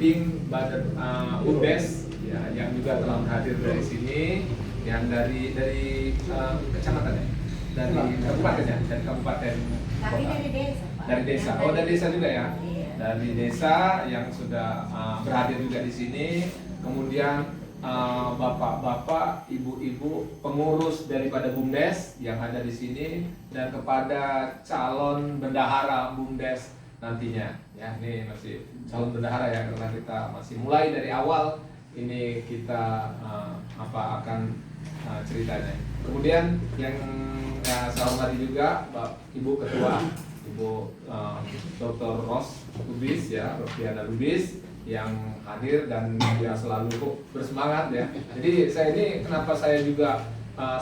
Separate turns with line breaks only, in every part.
pendamping Badan UBES ya, yang juga telah hadir dari sini, yang dari kecamatan ya, dari kabupaten ya, dari kabupaten
Tapi
kota.
dari desa, Pak.
Dari desa, oh dari desa juga ya,
Iya.
dari desa yang sudah berhadir juga di sini, kemudian bapak-bapak, ibu-ibu, pengurus daripada BUMDes yang ada di sini, dan kepada calon bendahara BUMDes nantinya. Ya, ini masih calon bendahara ya, karena kita masih mulai dari awal ini kita akan ceritanya. Kemudian yang saya hormati juga Ibu Ketua, Ibu Dr. Ros Lubis ya, Rofiana Lubis, yang hadir dan dia selalu bersemangat ya. Jadi saya ini kenapa saya juga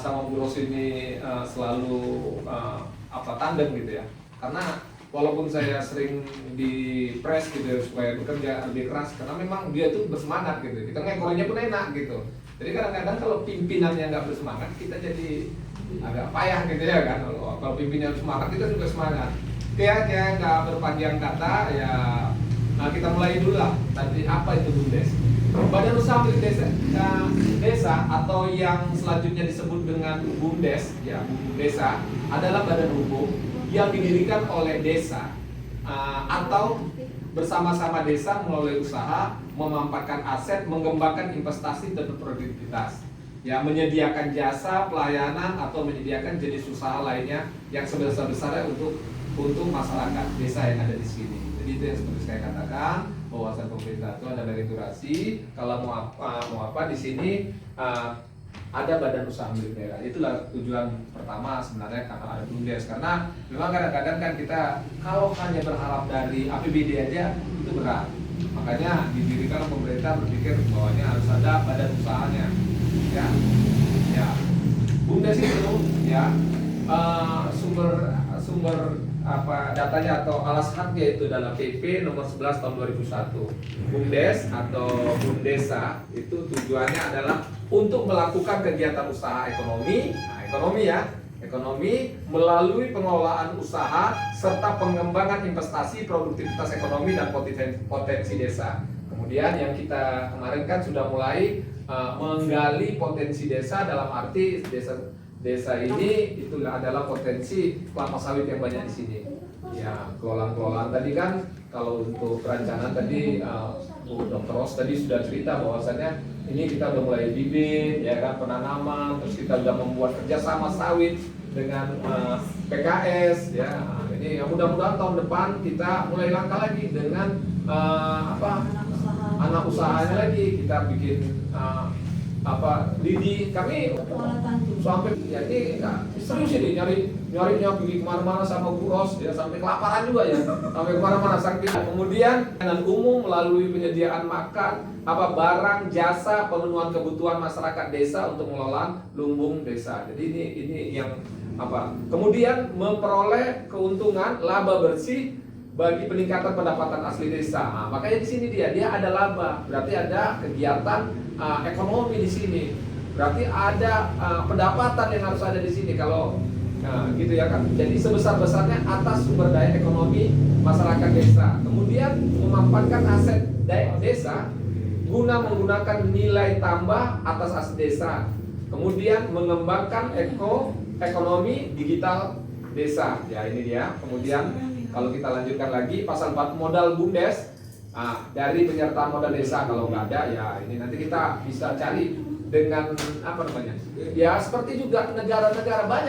sama Bu Ros ini selalu tandem gitu ya. Karena walaupun saya sering di press gitu ya, supaya bekerja lebih keras, karena memang dia tuh bersemangat gitu. Kita ngekorinya pun enak gitu. Jadi kadang-kadang kalau pimpinannya nggak bersemangat, kita jadi agak payah gitu ya kan. Kalau pimpinan semangat, kita juga semangat. Ya nggak berpanjang kata ya. Nah, kita mulai dulu lah. Tadi apa itu BUMDes? Badan Usaha Milik Desa atau yang selanjutnya disebut dengan BUMDes, ya, desa adalah badan hukum yang didirikan oleh desa atau bersama-sama desa melalui usaha, memanfaatkan aset, mengembangkan investasi dan produktivitas. Ya, menyediakan jasa, pelayanan atau menyediakan jenis usaha lainnya yang sebesar-besarnya untuk masyarakat desa yang ada di sini. Jadi itu yang seperti saya katakan, bahwasan pemerintah itu ada regulasi. Kalau mau apa di sini ada badan usaha milik daerah. Itulah tujuan pertama sebenarnya karena ada BUMDes. Karena memang kadang-kadang kan kita kalau hanya berharap dari APBD aja itu berat. Makanya didirikan pemerintah berpikir bahwa harus ada badan usahanya. Ya, BUMDes itu ya sumber datanya atau alas haknya itu dalam PP nomor 11 tahun 2001. BUMDes atau BUMDesa itu tujuannya adalah untuk melakukan kegiatan usaha ekonomi, ekonomi melalui pengelolaan usaha serta pengembangan investasi, produktivitas ekonomi dan potensi desa. Kemudian yang kita kemarin kan sudah mulai menggali potensi desa dalam arti desa ini itu adalah potensi kelapa sawit yang banyak di sini. Ya, kelolaan tadi kan kalau untuk perencanaan tadi Bu Dr. Ros tadi sudah cerita bahwasannya ini kita udah mulai bibit, ya kan, penanaman, terus kita udah membuat kerjasama sawit dengan PKS, ya. Ini mudah-mudahan tahun depan kita mulai langkah lagi dengan anak usahanya lagi, kita bikin lidi kami sampai ya ini serius ini nyarinya pergi kemana-mana sama Bu Ros ya, sampai kelaparan juga ya, sampai kemana-mana saking. Kemudian dengan umum melalui penyediaan makan barang jasa pemenuhan kebutuhan masyarakat desa untuk mengelola lumbung desa. Jadi ini yang kemudian memperoleh keuntungan laba bersih bagi peningkatan pendapatan asli desa. Nah, makanya di sini dia ada laba, berarti ada kegiatan ekonomi di sini, berarti ada pendapatan yang harus ada di sini. Kalau gitu ya kan, jadi sebesar-besarnya atas sumber daya ekonomi masyarakat desa. Kemudian memanfaatkan aset desa guna menggunakan nilai tambah atas aset desa. Kemudian mengembangkan ekonomi digital desa. Ya ini dia. Kemudian kalau kita lanjutkan lagi pasal 4 modal BUMDes, dari penyertaan modal desa kalau nggak ada ya ini nanti kita bisa cari dengan ya seperti juga banyak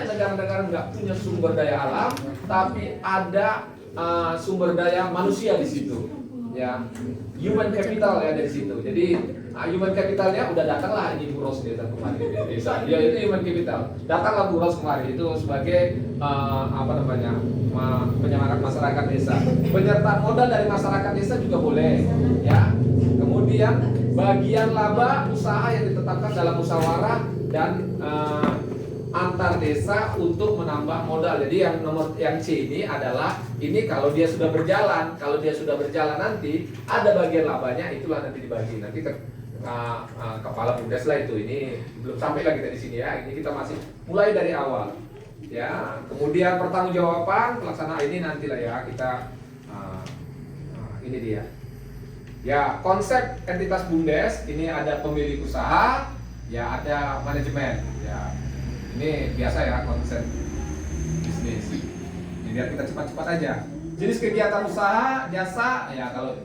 negara-negara nggak punya sumber daya alam tapi ada sumber daya manusia di situ ya, human capital ya dari situ. Jadi human capitalnya udah datanglah ini Bu Ros desa kemarin desa dia itu human capital, datanglah Bu Ros kemarin itu sebagai penyemangat masyarakat desa. Penyertaan modal dari masyarakat desa juga boleh ya. Kemudian bagian laba usaha yang ditetapkan dalam musyawarah dan antar desa untuk menambah modal. Jadi yang C ini adalah ini kalau dia sudah berjalan, nanti ada bagian labanya itulah nanti dibagi nanti ke kepala BUMDes lah itu. Ini belum sampai lah kita di sini ya. Ini kita masih mulai dari awal. Ya, kemudian pertanggungjawaban pelaksanaan ini nantilah ya kita ini dia. Ya, konsep entitas BUMDes ini ada pemilik usaha, ya ada manajemen. Ya, ini biasa ya konsep bisnis. Jadi biar kita cepat-cepat aja. Jenis kegiatan usaha, jasa, ya kalau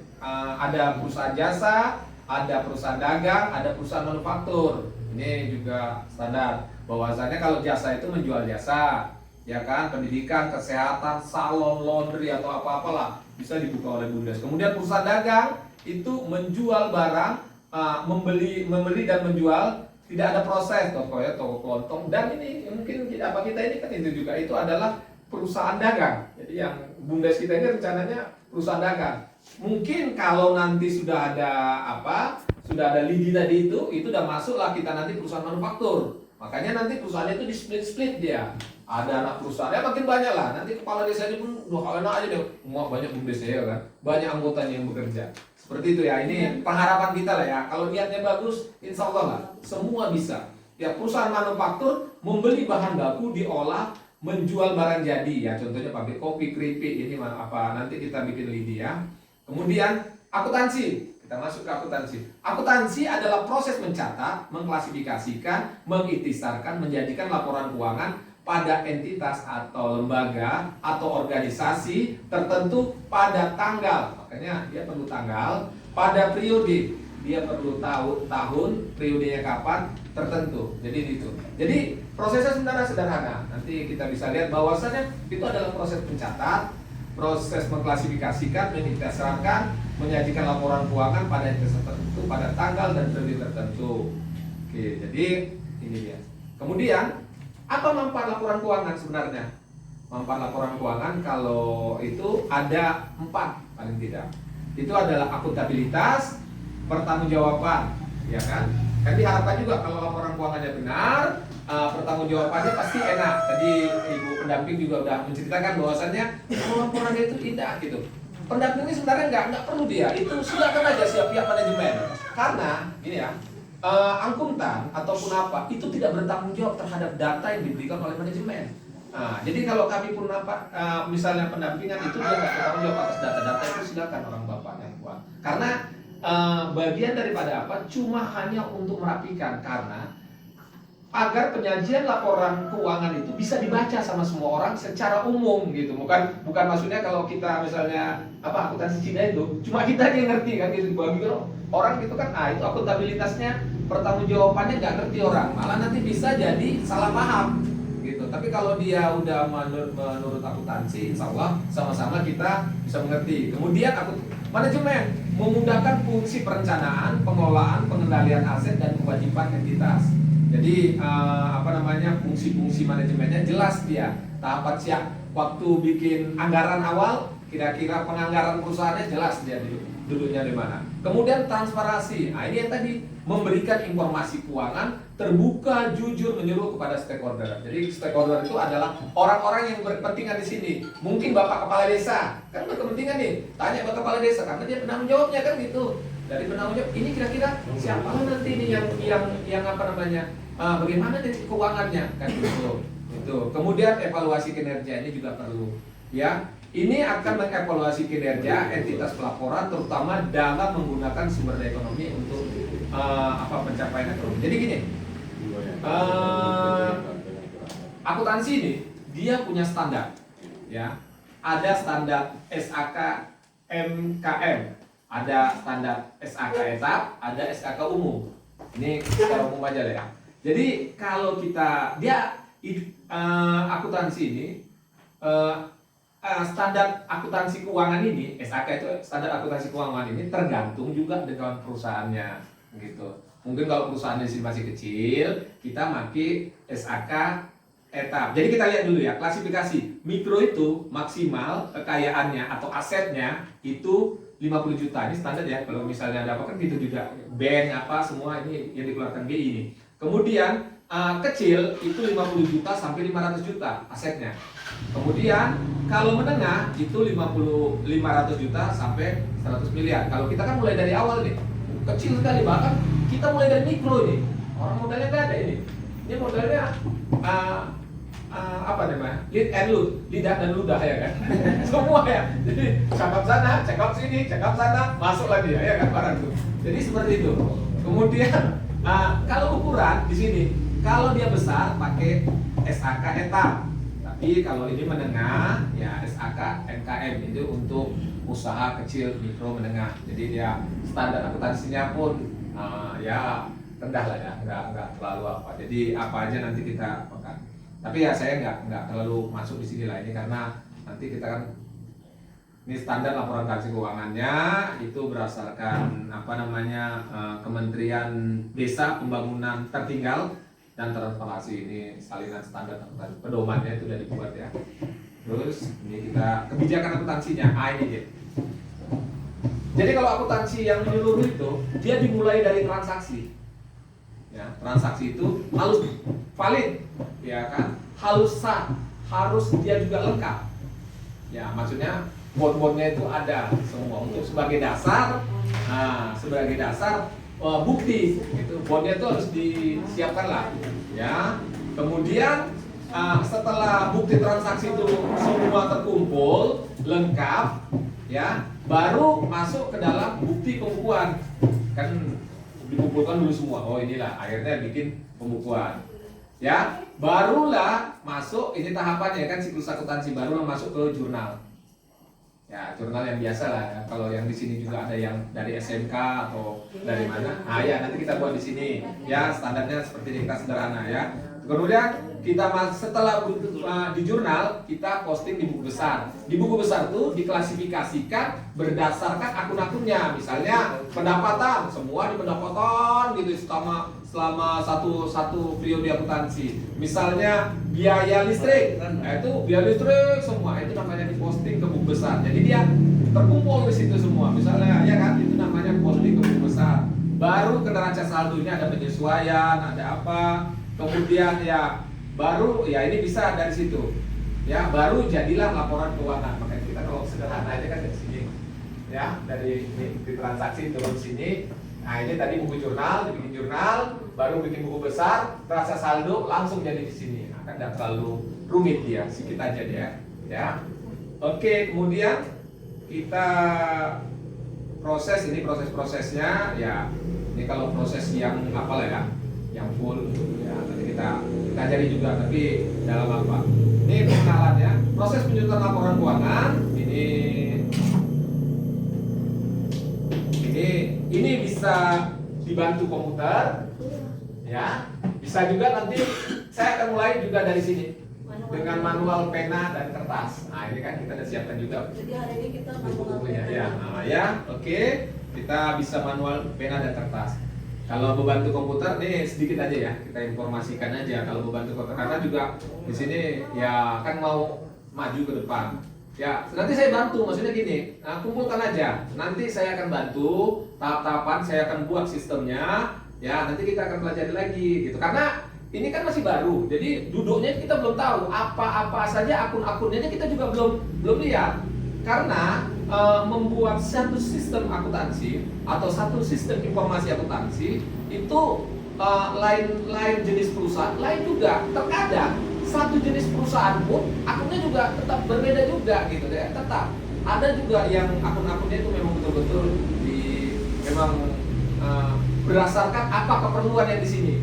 ada perusahaan jasa, ada perusahaan dagang, ada perusahaan manufaktur. Ini juga standar. Bahwasanya kalau jasa itu menjual jasa, ya kan, pendidikan, kesehatan, salon, laundry atau apa-apalah bisa dibuka oleh BUMDes. Kemudian perusahaan dagang itu menjual barang, membeli dan menjual, tidak ada proses, tokonya toko kelontong. Dan ini mungkin kita ini kan itu juga itu adalah perusahaan dagang. Jadi yang BUMDes kita ini rencananya perusahaan dagang. Mungkin kalau nanti sudah ada lidi tadi itu udah masuklah kita nanti perusahaan manufaktur. Makanya nanti perusahaan itu di split dia. Ada anak perusahaan, ya makin banyak lah. Nanti kepala desa ini pun enak aja deh. Banyak BUMDes ya kan. Banyak anggotanya yang bekerja. Seperti itu ya. Ini pengharapan kita lah ya. Kalau niatnya bagus, insya Allah lah. Semua bisa. Ya perusahaan manufaktur membeli bahan baku diolah, menjual barang jadi ya. Contohnya pabrik kopi, keripik. Ini nanti kita bikin lidi ya. Kemudian akuntansi. Kita masuk ke akuntansi. Akuntansi adalah proses mencatat, mengklasifikasikan, mengikhtisarkan, menjadikan laporan keuangan pada entitas atau lembaga atau organisasi tertentu pada tanggal. Makanya dia perlu tanggal, pada periode. Dia perlu tahu tahun, periodenya kapan tertentu. Jadi itu. Jadi prosesnya sebenarnya sederhana. Nanti kita bisa lihat bahwasannya itu adalah proses mencatat, proses mengklasifikasikan, mengikhtisarkan, menyajikan laporan keuangan pada entitas tertentu pada tanggal dan periode tertentu. Oke, jadi ini dia. Kemudian apa manfaat laporan keuangan sebenarnya? Manfaat laporan keuangan kalau itu ada 4 paling tidak. Itu adalah akuntabilitas, pertanggungjawaban, ya kan? Kan diharapkan juga kalau laporan keuangannya benar, pertanggungjawabannya pasti enak. Tadi ibu pendamping juga udah menceritakan bahwasannya kalau laporannya itu indah gitu. Pendamping ini sebenarnya nggak perlu dia, itu silakan aja siap pihak manajemen. Karena ini ya, akuntan ataupun apa itu tidak bertanggung jawab terhadap data yang diberikan oleh manajemen. Nah, jadi kalau kami pun misalnya pendampingan itu dia nggak bertanggung jawab atas data-data itu, silakan orang bapak yang buat. Karena bagian daripada apa? Cuma hanya untuk merapikan, karena agar penyajian laporan keuangan itu bisa dibaca sama semua orang secara umum gitu. Bukan maksudnya kalau kita misalnya akuntansi Cina itu cuma kita yang ngerti kan gitu. Bagi orang gitu kan, itu akuntabilitasnya, pertanggungjawabannya nggak ngerti orang, malah nanti bisa jadi salah paham gitu. Tapi kalau dia udah menurut akuntansi, insya Allah sama-sama kita bisa mengerti. Kemudian manajemen memudahkan fungsi perencanaan, pengelolaan, pengendalian aset dan kewajiban entitas. Jadi fungsi-fungsi manajemennya jelas dia. Tahapan siap waktu bikin anggaran awal, kira-kira penganggaran perusahaannya jelas dia duduknya di mana. Kemudian transparansi. Nah, ini yang tadi memberikan informasi keuangan terbuka, jujur, menyeluruh kepada stakeholder. Jadi stakeholder itu adalah orang-orang yang berkepentingan di sini. Mungkin Bapak Kepala Desa kan berkepentingan nih, tanya Bapak Kepala Desa karena dia penanggung jawabnya kan gitu. Dari penanggung jawab ini kira-kira siapa nanti ini yang bagaimana nih keuangannya kan gitu. Itu. Kemudian evaluasi kinerja ini juga perlu ya. Ini akan mengevaluasi kinerja entitas pelaporan terutama dalam menggunakan sumber daya ekonomi untuk pencapaian ekonomi. Jadi gini, akuntansi ini dia punya standar ya. Ada standar SAK MKM, ada standar SAK etap, ada SAK umum. Ini secara umum aja lah ya. Jadi kalau akuntansi ini standar akuntansi keuangan ini, SAK itu standar akuntansi keuangan ini tergantung juga dengan perusahaannya gitu. Mungkin kalau perusahaan di sini masih kecil, kita pakai SAK etap. Jadi kita lihat dulu ya, klasifikasi. Mikro itu maksimal kekayaannya atau asetnya itu 50 juta. Ini standar ya. Kalau misalnya ada apa kan gitu juga. Bank semua ini yang dikeluarkan BI ini. Kemudian kecil itu 50 juta sampai 500 juta asetnya. Kemudian kalau menengah itu 500 juta sampai 100 miliar. Kalau kita kan mulai dari awal nih, kecil sekali, bahkan kita mulai dari mikro ini. Orang modalnya nggak ada ini. Ini modalnya apa namanya, lead and load, lidah dan ludah ya kan, semua ya. Jadi cakap sana, cakap sini, cakap sana, masuk lagi ya kan barang tuh. Jadi seperti itu. Kemudian kalau ukuran di sini, kalau dia besar pakai SAK etap, tapi kalau ini menengah ya SAK NKM itu untuk usaha kecil, mikro, menengah. Jadi dia standar akuntansinya pun ya rendah lah ya, nggak terlalu apa. Jadi apa aja nanti kita pegang. Tapi ya saya nggak terlalu masuk di sini lah ini karena nanti kita kan ini standar laporan transaksi keuangannya itu berdasarkan apa namanya Kementerian Desa Pembangunan Tertinggal dan Transparansi. Ini salinan standar akuntansi pedomannya itu udah dibuat ya. Terus ini kita kebijakan akuntansinya, ini dia. Jadi kalau akuntansi yang menyeluruh itu dia dimulai dari transaksi. Ya, transaksi itu harus valid, ya kan? Harus sah, harus dia juga lengkap. Ya, maksudnya bond-bondnya itu ada semua untuk sebagai dasar. Nah, sebagai dasar bukti, itu bondnya itu harus disiapkan lah. Ya, kemudian setelah bukti transaksi itu semua terkumpul lengkap, ya, baru masuk ke dalam bukti pembukuan. Kan dikumpulkan dulu semua. Oh inilah akhirnya bikin pembukuan. Ya, barulah masuk ini tahapannya kan siklus akuntansi, barulah masuk ke jurnal. Ya, jurnal yang biasa lah ya. Kalau yang di sini juga ada yang dari SMK atau dari mana. Ya nanti kita buat di sini. Ya, standarnya seperti ini, kita sederhana ya. Kemudian kita setelah di jurnal kita posting di buku besar. Di buku besar itu diklasifikasikan berdasarkan akun-akunnya. Misalnya pendapatan, semua di pendapatan gitu selama satu periode akuntansi. Misalnya biaya listrik, itu biaya listrik semua itu namanya diposting ke buku besar. Jadi dia terkumpul di situ semua. Misalnya ya kan itu namanya posting ke buku besar. Baru ke neraca saldonya ada penyesuaian, ada apa. Kemudian ya baru ya ini bisa dari situ. Ya, baru jadilah laporan keuangan. Makanya kita kalau sederhana aja kan dari sini. Ya, dari di transaksi turun sini. Nah, ini tadi buku jurnal, dibikin jurnal, baru bikin buku besar, neraca saldo langsung jadi di sini. Nah, kan enggak terlalu rumit dia, sedikit aja dia. Ya. Oke, kemudian kita proses ini proses-prosesnya ya. Ini kalau proses yang apalah ya, yang full ya nanti kita cari juga, tapi dalam apa? Ini perkenalannya, proses penyusunan laporan keuangan ini bisa dibantu komputer ya, bisa juga nanti saya akan mulai juga dari sini dengan manual pena dan kertas. Nah ini kan kita udah siapkan juga. Jadi hari ini kita buku-bukunya ya. Nah, ya, oke. Kita bisa manual pena dan kertas. Kalau membantu komputer nih sedikit aja ya, kita informasikan aja. Kalau membantu komputer karena juga di sini ya kan mau maju ke depan. Ya, nanti saya bantu, maksudnya gini, nah, kumpulkan aja. Nanti saya akan bantu tahap-tahapan, saya akan buat sistemnya. Ya, nanti kita akan pelajari lagi gitu. Karena ini kan masih baru, jadi duduknya kita belum tahu apa-apa saja akun-akunnya kita juga belum lihat. Karena membuat satu sistem akuntansi atau satu sistem informasi akuntansi itu lain jenis perusahaan, lain juga. Terkadang satu jenis perusahaan pun akunnya juga tetap berbeda juga gitu ya. Tetap ada juga yang akun-akunnya itu memang betul-betul memang berdasarkan apa keperluan yang di sini.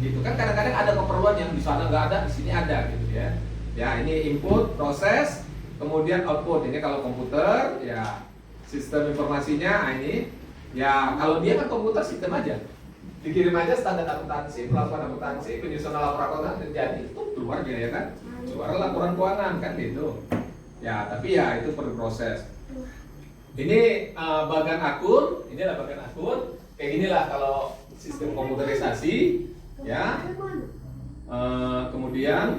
Gitu kan, kadang-kadang ada keperluan yang di sana nggak ada, di sini ada gitu ya. Ya ini input, proses, kemudian output. Ini kalau komputer ya sistem informasinya ini ya kalau dia kan komputer sistem aja. Dikirim aja standar akuntansi, pelaporan akuntansi, penyusunan laporan keuangan terjadi itu keluar dia ya kan. Keluar laporan keuangan kan gitu. Ya tapi ya itu perlu proses. Ini bagian akun, inilah bagian akun. Kayak ginilah kalau sistem komputerisasi. Ya, kemudian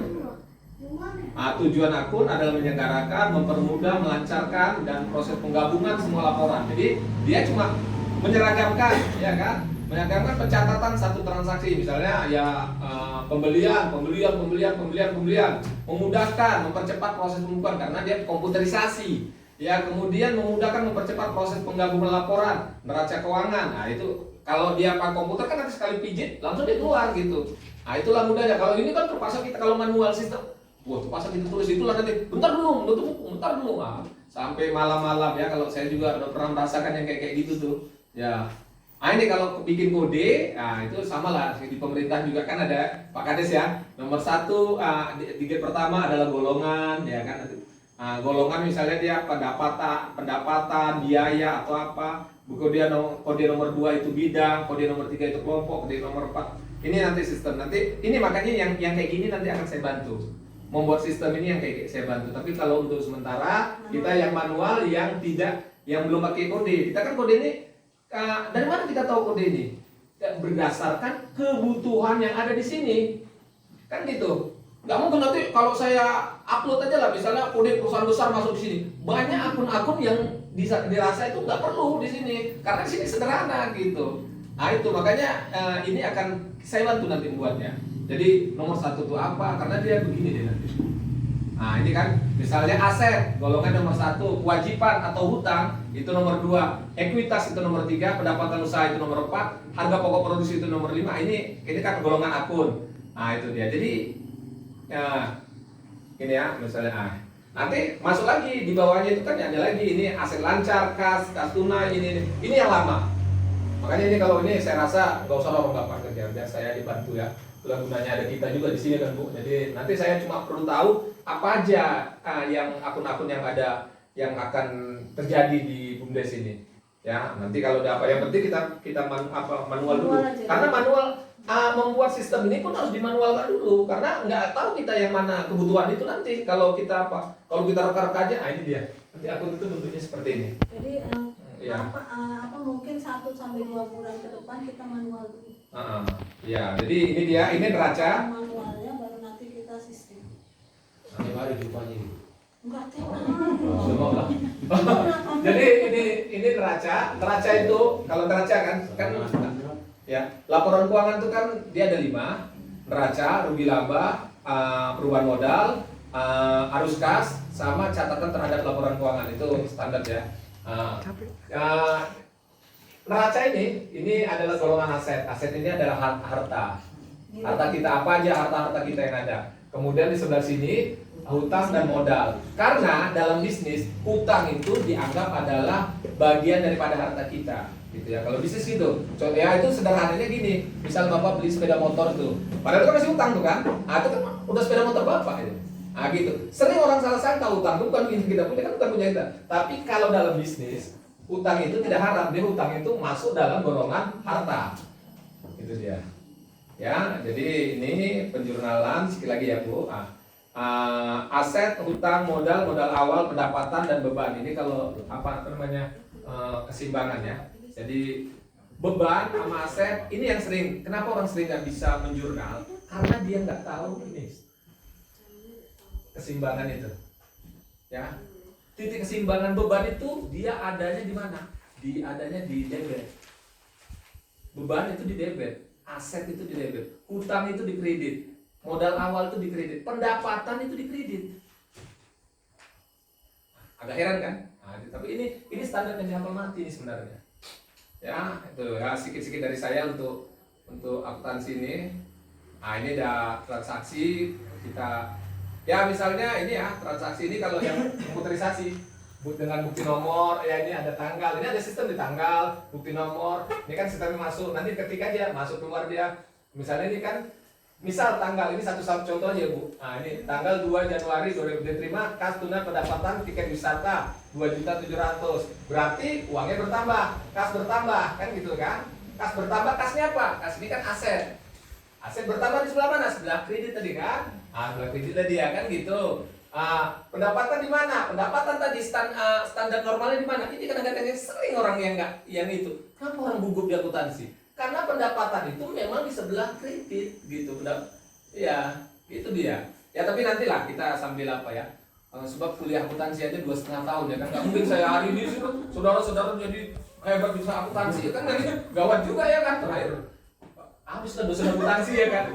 tujuan akun adalah menyelenggarakan, mempermudah, melancarkan dan proses penggabungan semua laporan. Jadi dia cuma menyeragamkan, ya kan? Menyeragamkan pencatatan satu transaksi, misalnya ya pembelian, memudahkan, mempercepat proses pembukuan karena dia komputerisasi. Ya, kemudian memudahkan, mempercepat proses penggabungan laporan, neraca keuangan. Nah itu kalau dia pakai komputer kan nanti sekali pijit langsung dia keluar gitu. Nah itulah mudahnya. Kalau ini kan terpaksa kita kalau manual sistem Wah, pasal itu tulis itulah nanti. Bentar dulu, nutup buku, bentar dulu. Ah, sampai malam-malam ya, kalau saya juga udah pernah merasakan yang kayak gitu tuh. Ya. Ah, ini kalau bikin kode, nah itu sama lah di pemerintah juga kan ada Pak Kades ya. Nomor satu di gate pertama adalah golongan, ya kan. Golongan misalnya dia pendapatan, biaya atau apa. Kode nomor 2 itu bidang, kode nomor 3 itu kelompok, kode nomor 4 ini nanti sistem. Nanti ini makanya yang kayak gini nanti akan saya bantu. Membuat sistem ini yang kayak saya bantu. Tapi kalau untuk sementara kita yang manual, yang belum pakai kode. Kita kan kode ini dari mana kita tahu kode ini? Berdasarkan kebutuhan yang ada di sini. Kan gitu. Nggak mungkin nanti kalau saya upload aja lah, misalnya kode perusahaan besar masuk di sini. Banyak akun-akun yang dirasa itu nggak perlu di sini. Karena di sini sederhana gitu. Nah itu makanya ini akan saya bantu nanti membuatnya. Jadi nomor 1 itu apa? Karena dia begini deh nanti. Nah ini kan misalnya aset, golongan nomor 1, kewajiban atau hutang itu nomor 2, ekuitas itu nomor 3, pendapatan usaha itu nomor 4, harga pokok produksi itu nomor 5. Ini kan golongan akun. Nah itu dia. Jadi ini ya misalnya nanti masuk lagi di bawahnya itu kan ada lagi ini aset lancar, kas tunai, ini yang lama. Makanya ini kalau ini saya rasa nggak usah lorong Bapak kerja, biar saya dibantu ya. Itulah gunanya ada kita juga di sini kan Bu. Jadi nanti saya cuma perlu tahu apa aja yang akun-akun yang ada yang akan terjadi di BUMDes ini. Ya nanti kalau ada apa yang penting kita manual dulu. Karena manual membuat sistem ini pun harus dimanualkan dulu. Karena nggak tahu kita yang mana kebutuhan itu nanti. Kalau kita reka-reka aja, ini dia. Nanti akun itu bentuknya seperti ini.
Jadi
ya.
Mungkin 1 sampai 2 bulan ke depan kita manual dulu.
Ya, jadi ini dia, ini neraca.
Manualnya baru nanti kita sistem.
Nanti baru jupanya ini.
Enggak tahu.
Jadi ini neraca. Neraca itu kalau neraca kan ya laporan keuangan itu kan dia ada 5, neraca, rugi laba, perubahan modal, arus kas, sama catatan terhadap laporan keuangan itu standar ya. Neraca ini adalah golongan aset. Aset ini adalah harta. Harta kita apa aja, harta kita yang ada. Kemudian di sebelah sini hutang dan modal. Karena dalam bisnis hutang itu dianggap adalah bagian daripada harta kita, gitu ya. Kalau bisnis gitu, contoh ya itu sederhananya gini. Misal Bapak beli sepeda motor tuh, padahal itu kan masih hutang tuh kan? Itu kan udah sepeda motor Bapak itu. Gitu. Sering orang salah sangka hutang itu bukan kita punya, kan bukan punya kita. Tapi kalau dalam bisnis hutang itu tidak haram, dia hutang itu masuk dalam golongan harta. Itu dia. Ya, jadi ini penjurnalan sekali lagi ya Bu. Aset, hutang, modal awal, pendapatan dan beban. Ini kalau keseimbangan ya. Jadi beban sama aset ini yang sering. Kenapa orang sering nggak bisa menjurnal? Karena dia nggak tahu ini keseimbangan itu. Ya. Titik keseimbangan beban itu dia adanya di mana? Adanya di debit. Beban itu di debit, aset itu di debit, hutang itu di kredit, modal awal itu di kredit, pendapatan itu di kredit. Agak heran kan? Tapi ini standar yang dihafal mati ini sebenarnya. Ya, itu ya sedikit-sedikit dari saya untuk akuntansi ini. Ini ada transaksi kita. Ya misalnya ini ya transaksi ini kalau yang komputerisasi dengan bukti nomor ya ini ada tanggal, ini ada sistem di tanggal, bukti nomor, ini kan sistemnya masuk, nanti ketik aja masuk keluar dia. Misalnya ini kan misal tanggal ini satu contoh aja Bu. Ini tanggal 2 Januari 2000 diterima kas tunai pendapatan tiket wisata 2.700.000. Berarti uangnya bertambah, kas bertambah kan gitu kan? Kas bertambah, kasnya apa? Kas ini kan aset. Aset bertambah di sebelah mana? Sebelah kredit tadi kan? Sebelah kredit tadi ya kan gitu. Pendapatan di mana? Pendapatan tadi standar normalnya di mana? Ini kadang-kadang sering orang yang itu. Kenapa orang gugup di akuntansi? Karena pendapatan itu memang di sebelah kredit gitu. Ya, itu dia. Ya tapi nantilah kita sambil apa ya? Sebab kuliah akuntansi aja 2,5 tahun ya kan. Gak mungkin saya hari ini saudara-saudara jadi hebat bisa akuntansi kan gawat juga ya kan terakhir. Habis lah dosen akuntansi ya kan.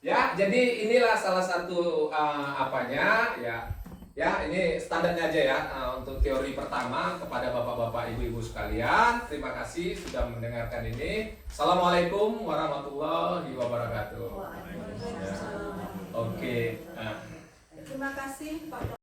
Ya, jadi inilah salah satu apanya ya. Ya, ini standarnya aja ya untuk teori pertama kepada bapak-bapak, ibu-ibu sekalian. Terima kasih sudah mendengarkan ini. Assalamualaikum warahmatullahi wabarakatuh.
Waalaikumsalam.
Oke.
Terima kasih Pak.